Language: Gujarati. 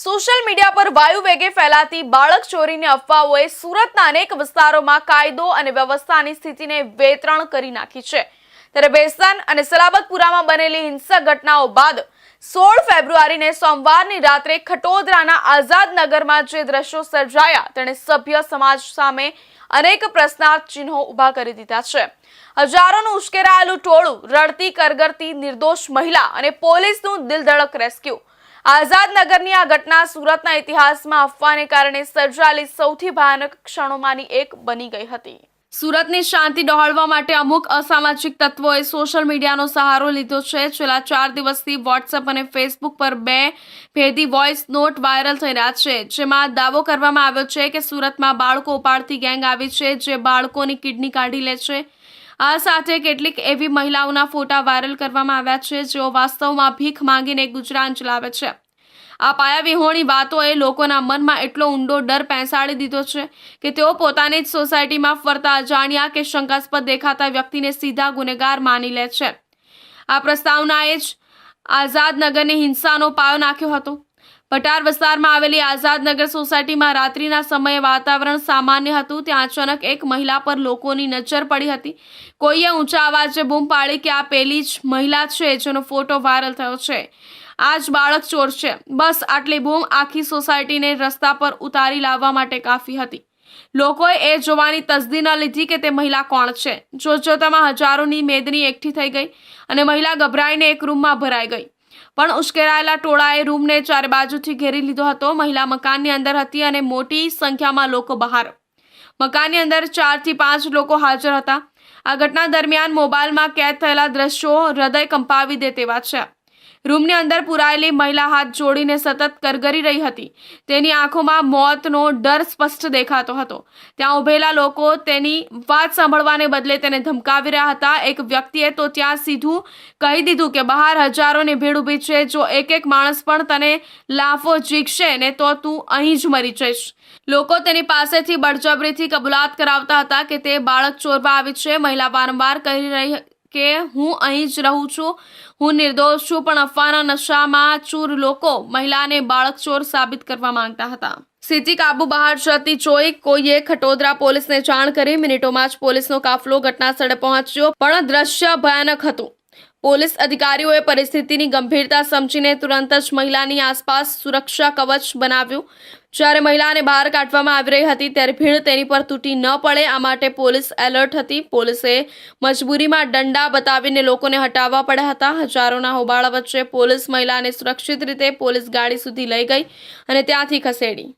સોશિયલ મીડિયા પર વાયુ વેગે ફેલાતી બાળક ચોરીની અફવાઓએ સુરતના અનેક વિસ્તારોમાં કાયદો અને વ્યવસ્થાની સ્થિતિને વેતરણ કરી નાખી છે। ત્યારે બેસ્તાન અને સલાબતપુરામાં બનેલી હિંસક ઘટનાઓ બાદ 16 ફેબ્રુઆરીને સોમવારની રાત્રે ખટોદરાના આઝાદનગરમાં જે દ્રશ્યો સર્જાયા તેણે સભ્ય સમાજ સામે અનેક પ્રશ્નાર્થ ચિહ્નો ઊભા કરી દીધા છે। હજારોનું ઉશ્કેરાયેલું ટોળું, રડતી કરગરતી નિર્દોષ મહિલા અને પોલીસનું દિલધડક રેસ્ક્યુ। આઝાદનગરની આ ઘટના સુરતના ઇતિહાસમાં અફવાને કારણે સર્જાયેલી સૌથી ભયાનક ક્ષણોમાંની એક બની ગઈ હતી। સુરતની શાંતિ ડહોળવા માટે અમુક અસામાજિક તત્વોએ સોશિયલ મીડિયાનો સહારો લીધો છે। છેલ્લા 4 દિવસથી વોટ્સએપ અને ફેસબુક પર 2 ભેદી વોઇસ નોટ વાયરલ થઈ રહ્યા છે, જેમાં દાવો કરવામાં આવ્યો છે કે સુરતમાં બાળકો ઉપાડતી ગેંગ આવી છે, જે બાળકોની કિડની કાઢી લે છે। આ સાથે કેટલીક એવી મહિલાઓના ફોટા વાયરલ કરવામાં આવ્યા છે, જેઓ વાસ્તવમાં ભીખ માંગીને ગુજરાન ચલાવે છે। આ પાયાવિહોણી વાતોએ લોકોના મનમાં એટલો ઊંડો ડર પેંસાડી દીધો છે કે તેઓ પોતાની જ સોસાયટીમાં ફરતા અજાણ્યા કે શંકાસ્પદ દેખાતા વ્યક્તિને સીધા ગુનેગાર માની લે છે। આ પ્રસ્તાવનાએ જ આઝાદનગરની હિંસાનો પાયો નાખ્યો હતો। ભટાર વિસ્તારમાં આવેલી આઝાદનગર સોસાયટીમાં રાત્રિના સમયે વાતાવરણ સામાન્ય હતું। ત્યાં અચાનક એક મહિલા પર લોકોની નજર પડી હતી। કોઈએ ઊંચા અવાજે બૂમ પાડી કે આ પેલી જ મહિલા છે જેનો ફોટો વાયરલ થયો છે, આ જ બાળક ચોર છે। બસ આટલી બૂમ આખી સોસાયટીને રસ્તા પર ઉતારી લાવવા માટે કાફી હતી। લોકોએ એ જોવાની તસદી ન લીધી કે તે મહિલા કોણ છે। જોતજોતામાં હજારોની મેદની એકઠી થઈ ગઈ અને મહિલા ગભરાઈને એક રૂમમાં ભરાઈ ગઈ। પણ ઉશ્કેરાયેલા ટોળાએ રૂમને ચારે બાજુથી ઘેરી લીધો હતો। મહિલા મકાનની અંદર હતી અને મોટી સંખ્યામાં લોકો બહાર। મકાનની અંદર 4 થી 5 લોકો હાજર હતા। આ ઘટના દરમિયાન મોબાઈલમાં કેદ થયેલા દ્રશ્યો હૃદય કંપાવી દે તેવા છે। રૂમની અંદર પુરાયેલી મહિલા હાથ જોડીને સતત કરગરી રહી હતી। તેની આંખોમાં મોતનો ડર સ્પષ્ટ દેખાતો હતો। ત્યાં ઉભેલા લોકો તેની વાત સાંભળવાને બદલે તેને ધમકાવી રહ્યા હતા। એક વ્યક્તિએ તો ત્યાં સીધું કહી દીધું કે બહાર હજારોની ભીડ ઊભી છે, જો એક માણસ પણ તને લાફો ઝીકશે ને તો તું અહીં જ મરી જઈશ। લોકો તેની પાસેથી બળજબરીથી કબૂલાત કરાવતા હતા કે તે બાળક ચોરવા આવી છે। મહિલા વારંવાર કહી રહી કે હું અહીં જ રહું છું, હું નિર્દોષ છું, પણ અફવાના નશામાં ચૂર લોકો મહિલાને બાળક ચોર સાબિત કરવા માંગતા હતા। સ્થિતિ કાબુ બહાર જતી જોઈ કોઈએ ખટોદરા પોલીસને જાણ કરી। મિનિટોમાં જ પોલીસનો કાફલો ઘટનાસ્થળે પહોંચ્યો, પણ દ્રશ્ય ભયાનક હતું। પોલીસ અધિકારીઓએ પરિસ્થિતિની ગંભીરતા સમજીને તુરંત જ મહિલાની આસપાસ સુરક્ષા કવચ બનાવ્યું। જ્યારે મહિલાને બહાર કાઢવામાં આવી રહી હતી ત્યારે ભીડ તેની પર તૂટી ન પડે આ માટે પોલીસ એલર્ટ હતી। પોલીસે મજબૂરીમાં દંડા બતાવીને લોકોને હટાવવા પડ્યા હતા। હજારોના હોબાળા વચ્ચે પોલીસ મહિલાને સુરક્ષિત રીતે પોલીસ ગાડી સુધી લઈ ગઈ અને ત્યાંથી ખસેડી।